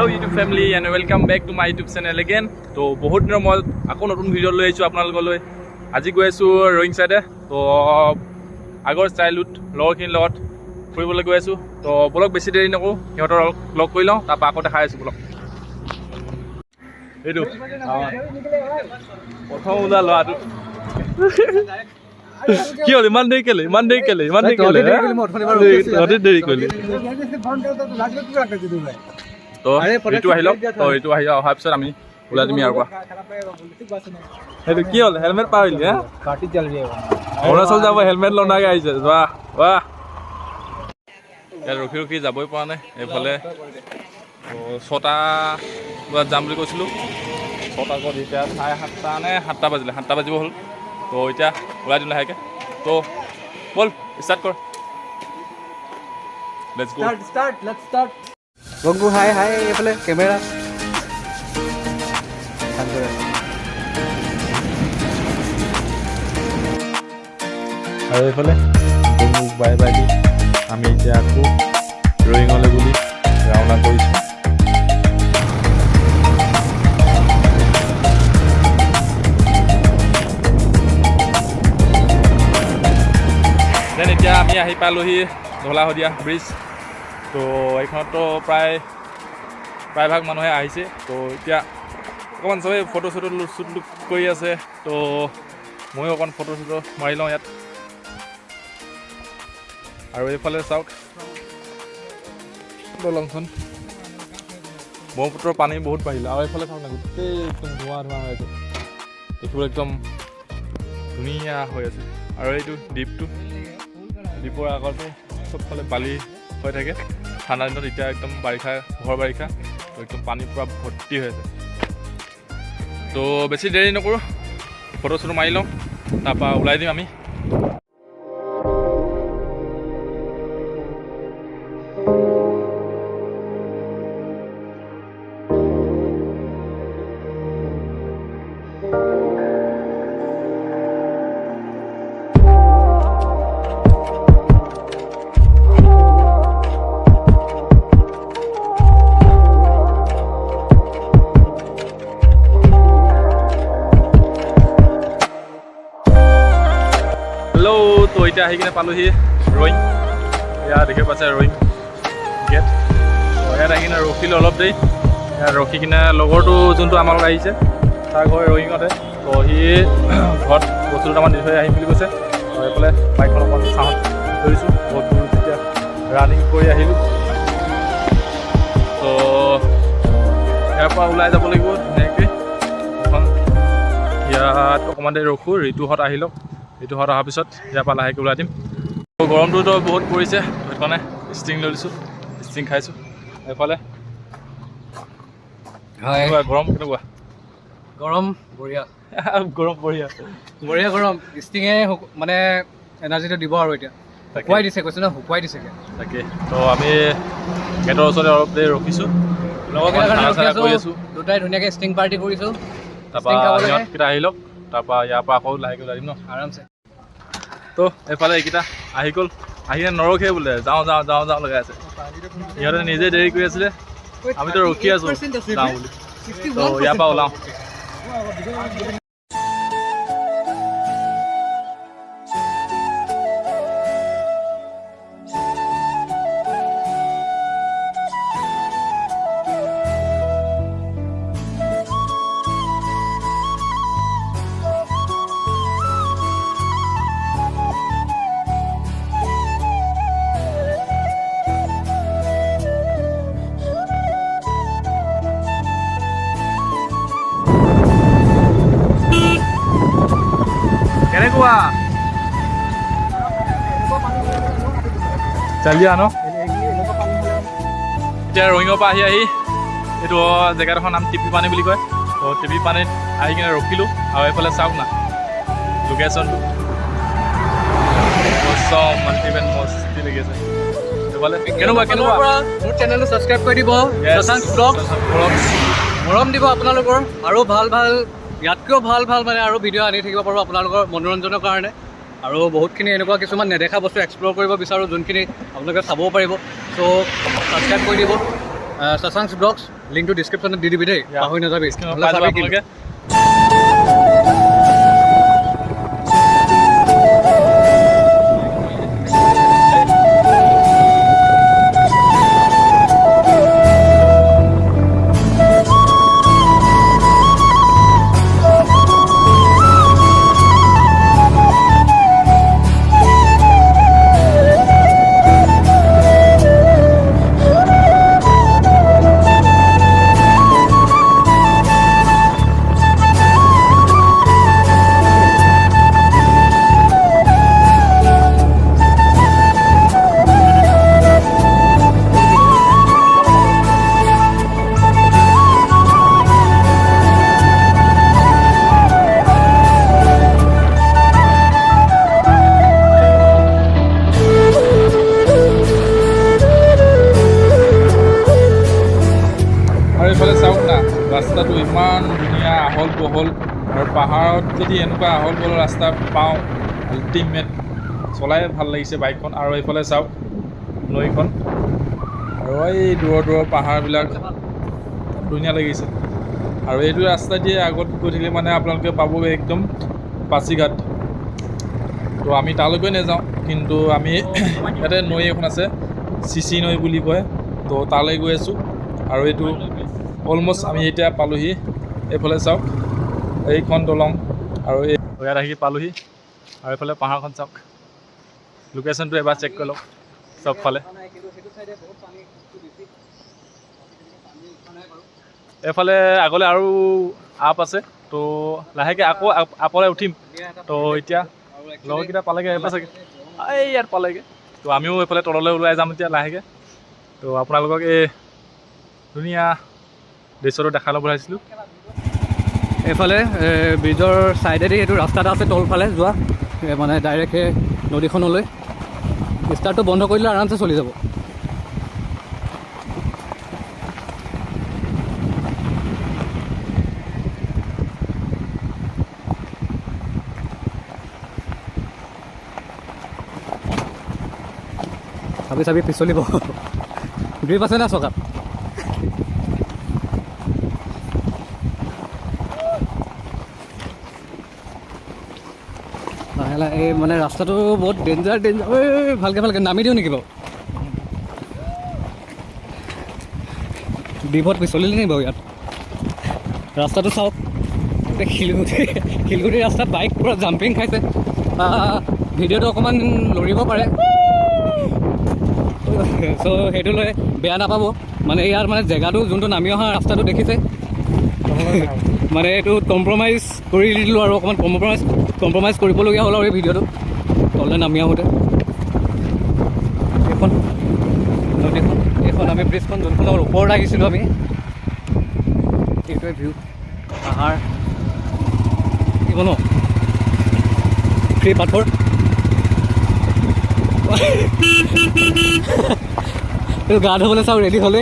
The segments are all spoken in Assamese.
Hello' YouTube family and welcome back to my YouTube channel again. তো বহুত দিনৰ মই আকৌ নতুন ভিডিঅ' লৈ আহিছোঁ আপোনালোকলৈ। আজি গৈ আছোঁ ৰয়িং ছাইডে। তো আগৰ চাইল্ডহুড লগৰখিনিৰ লগত ফুৰিবলৈ গৈ আছোঁ। তো বলক বেছি দেৰি নকৰোঁ, সিহঁতৰ লগ কৰি লওঁ, তাৰপৰা আকৌ দেখাই আছোঁ বলক। এইটো প্ৰথম ওলোৱা ল'ৰাটো কি হ'ল? ইমান দেৰি কেলে দেৰি কৰিলি? তো এইটো আহি লওক। তো এইটো আহি অহাৰ পিছত আমি ওলাই দিম ইয়াৰ পৰা। সেইটো কি হ'ল? হেলমেট পাহৰিলি? হে অৰুণাচল যাব হেলমেট লনাকে আহিছে। বাহ বাহ, ইয়াত ৰখি ৰখি যাবই পৰা নাই। এইফালে 6টা বজাত যাম বুলি কৈছিলোঁ, 6টা আগত এতিয়া 7:30 নে 7টা বাজিলে, 7টা বাজিব হ'ল। তো এতিয়া ওলাই দিম লাহেকৈ। তো ব'ল ষ্টাৰ্ট কৰ। Let's go. ষ্টাৰ্ট। গংগু হাই এইফালে কেমেৰা আৰু এইফালে গংগুক বাই বাই দি আমি এতিয়া আকৌ ৰয়িঙলৈ বুলি ৰাওনা কৰিছোঁ। দেন এতিয়া আমি আহি পালোহি ধলাশদিয়া ব্ৰিজ। তো এইখনতো প্ৰায়ভাগ মানুহে আহিছে। তো এতিয়া অকণমান চবেই ফটো শ্বুট কৰি আছে। তো ময়ো অকণ ফটো মাৰি লওঁ ইয়াত। আৰু এইফালে চাওক দলংখন, ব্ৰহ্মপুত্ৰৰ পানী বহুত বাঢ়িলে। আৰু এইফালে চাওক না, গোটেই একদম ধোঁৱা হৈ আছে, দেখিবলৈ একদম ধুনীয়া হৈ আছে। আৰু এইটো দ্বীপৰ আগতে চবফালে বালি হৈ থাকে। ঠাণ্ডা দিনত এতিয়া একদম বাৰিষা, ভৰ বাৰিষা, তো একদম পানী পূৰা ভৰ্তি হৈ আছে। তো বেছি দেৰি নকৰোঁ, ফটো চটো মাৰি লওঁ, তাৰপৰা ওলাই দিম আমি। তো এতিয়া আহি কিনে পালোহি ৰয়িং। ইয়াত দেখিব পাইছে ৰয়িং গেট। ইয়াত আহি কিনে ৰখিলোঁ অলপ দেৰি। ইয়াত ৰখি কিনে লগৰটো যোনটো আমাৰ লগত আহিছে, তাৰ ঘৰ ৰয়িঙতে। তো সি ঘৰত বস্তু দুটামান দি থৈ আহিম বুলি কৈছে। এইফালে বাইকখন অকণমান চাহত ধৰিছোঁ, বহুত দূৰ যেতিয়া ৰানিং কৰি আহিলোঁ। তো ইয়াৰ পৰা ওলাই যাব লাগিব ধুনীয়াকৈ। এখন ইয়াত অকণমান দেৰি ৰখোঁ, ঋতুহঁত আহি লওক। ঋতুহঁত অহাৰ পিছত ইয়াৰ পৰা লাহেকৈ ওলাই দিম। গৰমটোতো বহুত পৰিছে, সেইকাৰণে ষ্টিং লৈ দিছোঁ, ষ্টিং খাইছোঁ। এইফালে গৰম কেনেকুৱা? গৰম বঢ়িয়া। গৰম ষ্টিঙে মানে এনাৰ্জিটো দিব আৰু এতিয়া শুকুৱাই দিছে, কৈছোঁ ন, শুকুৱাই দিছেগৈ তাকে। তো আমি গেটৰ ওচৰতে অলপ দেৰি ৰখিছোঁ, কৰি আছোঁ। দুটাই ধুনীয়াকৈ ষ্টিং পাৰ্টি কৰিছোঁ। তাৰপৰা সিহঁতকেইটা আহি লওক, তাৰপৰা ইয়াৰ পৰা আকৌ লাহেকৈ ওলাই দিম ন আৰামছে। তো এইফালে এইকেইটা আহি গ'ল, আহি নৰখে বোলে, যাওঁ লগাই আছে। সিহঁতে নিজে দেৰি কৰি আছিলে, আমিতো ৰখি আছোঁ যাওঁ বুলি। তো ইয়াৰ পৰা ওলাওঁ। কেনেকুৱা চালিয়া ন? এতিয়া ৰয়িঙৰ পৰা আহি এইটো জেগাডোখৰ নাম টিপি পানী বুলি কয়। তো টিপি পানীত আহি কিনে ৰখিলোঁ। আৰু এইফালে চাওক না লোকেশ্যনটো, মস্তি লাগি আছে। এইফালে কেনেকুৱা? মোৰ চেনেলটো ছাবস্ক্ৰাইব কৰি দিব, মৰম দিব আপোনালোকৰ। আৰু ভাল ইয়াতকৈও ভাল মানে আৰু ভিডিঅ' আনি থাকিব পাৰোঁ আপোনালোকৰ মনোৰঞ্জনৰ কাৰণে। আৰু বহুতখিনি এনেকুৱা কিছুমান নেদেখা বস্তু এক্সপ্ল'ৰ কৰিব বিচাৰোঁ, যোনখিনি আপোনালোকে চাবও পাৰিব। চ' ছাবস্ক্ৰাইব কৰি দিব। শশাংক ব্লগছ লিংকটো ডিছক্ৰিপশ্যনত দি দিবি দেই, পাহৰি নাযাবি। পাই যাব আপোনালোকে। এইফালে চাওক না, ৰাস্তাটো ইমান ধুনীয়া আহল বহল, আৰু পাহাৰত যদি এনেকুৱা আহল বহল ৰাস্তা পাওঁ আল্টিমেট, চলাই ভাল লাগিছে বাইকখন। আৰু এইফালে চাওক নৈখন, আৰু এই দূৰৰ পাহাৰবিলাক ধুনীয়া লাগিছে। আৰু এইটো ৰাস্তা দিয়ে আগত গৈ থাকিলে মানে আপোনালোকে পাবগৈ একদম পাছিঘাট। তো আমি তালৈকে নাযাওঁ, কিন্তু আমি ইয়াতে নৈ এখন আছে, চিচি নৈ বুলি কয়, তো তালৈ গৈ আছোঁ। আৰু এইটো অলমষ্ট আমি এতিয়া পালোহি। এইফালে চাওক এইখন দলং, আৰু ইয়াত আহি পালোহি। আৰু এইফালে পাহাৰখন চাওক, লোকেশ্যনটো এবাৰ চেক কৰি লওক চবফালে। এইফালে আগলৈ আৰু আপ আছে, তো লাহেকৈ আকৌ আপলৈ উঠিম। তো এতিয়া লগৰকেইটা পালেগৈ এইবাৰ চাগে, এই ইয়াত পালেগৈ। তো আমিও এইফালে তললৈ ওলাই যাম এতিয়া লাহেকৈ। তো আপোনালোকক এই ধুনীয়া দৃশ্যটো দেখাই ল'ব আহিছিলোঁ। এইফালে ব্ৰিজৰ ছাইডেদি এইটো ৰাস্তা এটা আছে তলফালে যোৱা, মানে ডাইৰেক্ট সেই নদীখনলৈ। ষ্টাৰ্টটো বন্ধ কৰি দিলে আৰামছে চলি যাব। চাবি পিছলিব, গ্ৰিপ আছে না চকাত। লাহে লাহে এই মানে ৰাস্তাটো বহুত ডেঞ্জাৰ। ভালকৈ নামি দিওঁ নেকি বাৰু? ডিভত পিছলিলে নেকি বাৰু ইয়াত? ৰাস্তাটো চাওক, শিলগুটি ৰাস্তাত বাইক পূৰা জাম্পিং খাইছে। ভিডিঅ'টো অকণমান লৰিব পাৰে, চ' সেইটো লৈ বেয়া নাপাব। মানে ইয়াৰ মানে জেগাটো যোনটো নামি অহা ৰাস্তাটো দেখিছে, মানে এইটো কম্প্ৰমাইজ কৰি দিলোঁ আৰু অকণমান কম্প্ৰমাইজ কৰিবলগীয়া হ'ল আৰু এই ভিডিঅ'টো তললৈ নামি আহোঁতে। এইখন নদীখন, এইখন আমি ব্ৰিজখন যোনখনৰ ওপৰত আহিছিলোঁ আমি, এইটোৱে ভিউ পাহাৰ দিব ন, ফ্ৰী পাথৰ। এইটো গা ধুবলৈ চাওঁ ৰেডি হ'লে।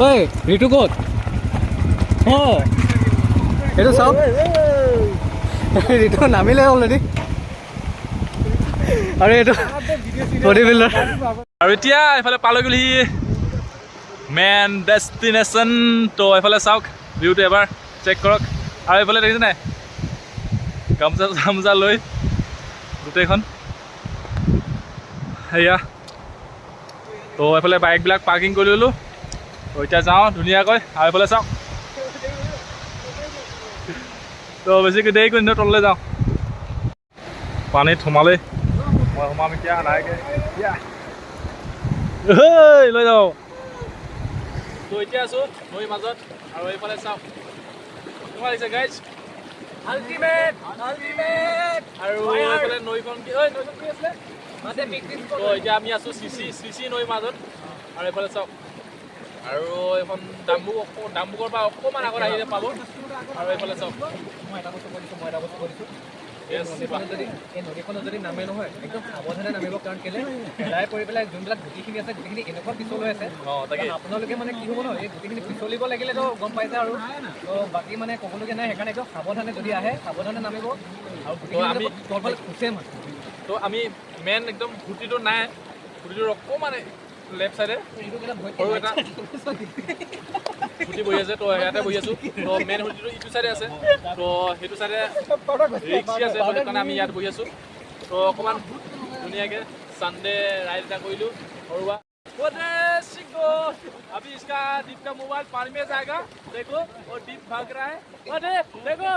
ঐ ঋতু ক'ত? অঁ এইটো চাওক, ঋতু নামিলে অলৰেডি। আৰু এইটো বডি বিল্ডাৰ। আৰু এতিয়া এইফালে পালৈ গ'লহি মেইন ডেষ্টিনেশ্যন। তো এইফালে চাওক ভিউটো এবাৰ চেক কৰক। আৰু এইফালে দেখিছে নাই, গামোচা লৈ গোটেইখন সেয়া। তো এইফালে বাইকবিলাক পাৰ্কিং কৰি ল'লোঁ। তো এতিয়া যাওঁ ধুনীয়াকৈ। আৰু এইফালে চাওক, তো বেছিকৈ দেৰি কৰি নিদিওঁ, তললৈ যাওঁ। পানীত সোমালেই, মই সোমাম এতিয়া লাহেকৈ। লৈ যাওঁ। তো এতিয়া আছোঁ নৈৰ মাজত। আৰু এইফালে চাওক কেনেকুৱা লাগিছে গাইজ, আল্টিমেট। আৰু এইফালে নৈখন কি আছিলে? তো এতিয়া আমি আছোঁ চিচি নৈৰ মাজত। আৰু এইফালে চাওক, আৰু এইখন ডাম্বুকৰ পৰা অকণমান আগত আহিলে পাব। আৰু এইফালে চাওক, মই এটা বস্তু কৰিছোঁ, এই নদীখনত যদি নামে নহয় একদম সাৱধানে নামিব। কাৰণ কেলে পেলাই পৰি পেলাই যোনবিলাক গুটিখিনি আছে, গুটিখিনি এনেকুৱা পিছলৈ আছে। তাকে আপোনালোকে মানে কি হ'ব ন, এই গুটিখিনি পিছলিব লাগিলেতো গম পাইছে। আৰু তো বাকী মানে ক'বলগীয়া নাই। সেইকাৰণে একদম সাৱধানে যদি আহে সাৱধানে নামিব। আৰু আমি তলফালে খুচে মানে, তো আমি মেইন একদম গুটিটো নাই, গুটিটোৰ অকণমান লেফ্ট চাইডে সৰু এটা খুঁটি বহি আছে, তো ইয়াতে বহি আছোঁ। তো মেইন খুঁটিটো ইটো চাইডে আছে, তো সেইটো চাইডে ৰিক্সি আছে, তো সেইকাৰণে আমি ইয়াত বহি আছোঁ। তো অকণমান ধুনীয়াকৈ ছানডে ৰাইড এটা কৰিলোঁ সৰুৱা। अभी इसका दीप का मोबाइल पानी में जाएगा, देखो और दीप भाग रहा है। अरे देखो,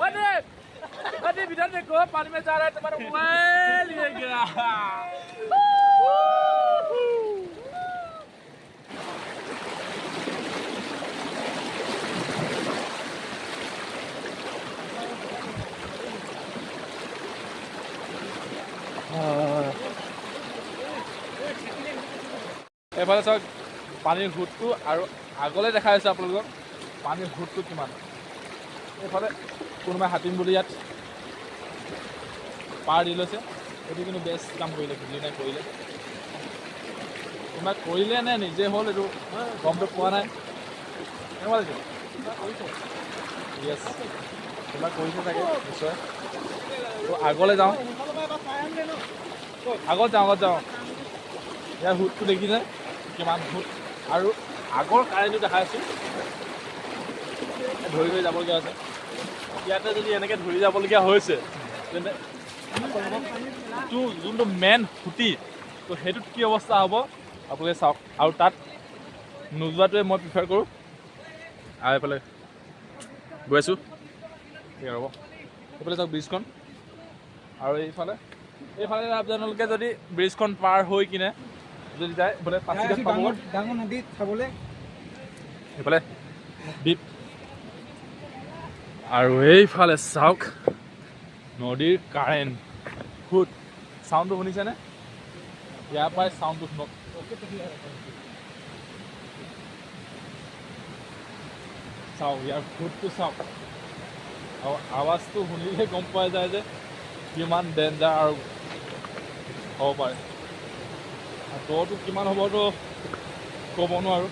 अरे इधर देखो, पानी में जा रहा है तुम्हारा मोबाइल ये गिरा। এফালে চাওক পানীৰ সোঁতটো, আৰু আগলৈ দেখাই আছে আপোনালোকক পানীৰ সোঁতটো কিমান। এইফালে কোনোবাই হাতীম বুলি ইয়াত পাৰ দি লৈছে, এইটো কিন্তু বেষ্ট কাম কৰিলে, বুজি নাই কৰিলে। কোনোবাই কৰিলে নে নিজে হ'ল এইটো গমটো পোৱা নাই। কেনেকুৱা লাগিছে? য়েছ, কোনোবাই কৰিছে চাগে নিশ্চয়। তো আগলৈ যাওঁ, আগত যাওঁ। ইয়াৰ সোঁতটো দেখিছে কিমান সোঁত, আৰু আগৰ কাৰেণ্টটো দেখাই আছোঁ, ধৰি যাবলগীয়া হৈছে। ইয়াতে যদি এনেকৈ ধৰি যাবলগীয়া হৈছে তেন্তে যোনটো মেইন খুঁটি, তো সেইটোত কি অৱস্থা হ'ব আপোনালোকে চাওক। আৰু তাত নোযোৱাটোৱে মই প্ৰিফাৰ কৰোঁ। আৰু এইফালে গৈ আছোঁ, ঠিক ৰ'ব। এইফালে চাওক ব্ৰিজখন, আৰু এইফালে আপোনালোকে যদি ব্ৰিজখন পাৰ হৈ কিনে যদি যায় বোলে ডাঙৰ নদীত চাবলৈ, সেইফালে দ্বীপ। আৰু এইফালে চাওক নদীৰ কাৰেণ্ট সোঁত, চাউণ্ডটো শুনিছেনে? ইয়াৰ পৰাই চাউণ্ডটো শুনক। চাওক ইয়াৰ সোঁতটো চাওক, আৰু আৱাজটো শুনিলে গম পোৱা যায় যে কিমান ডেঞ্জাৰ আৰু হ'ব পাৰে। আৰু দ'টো কিমান হ'বতো ক'ব নোৱাৰোঁ।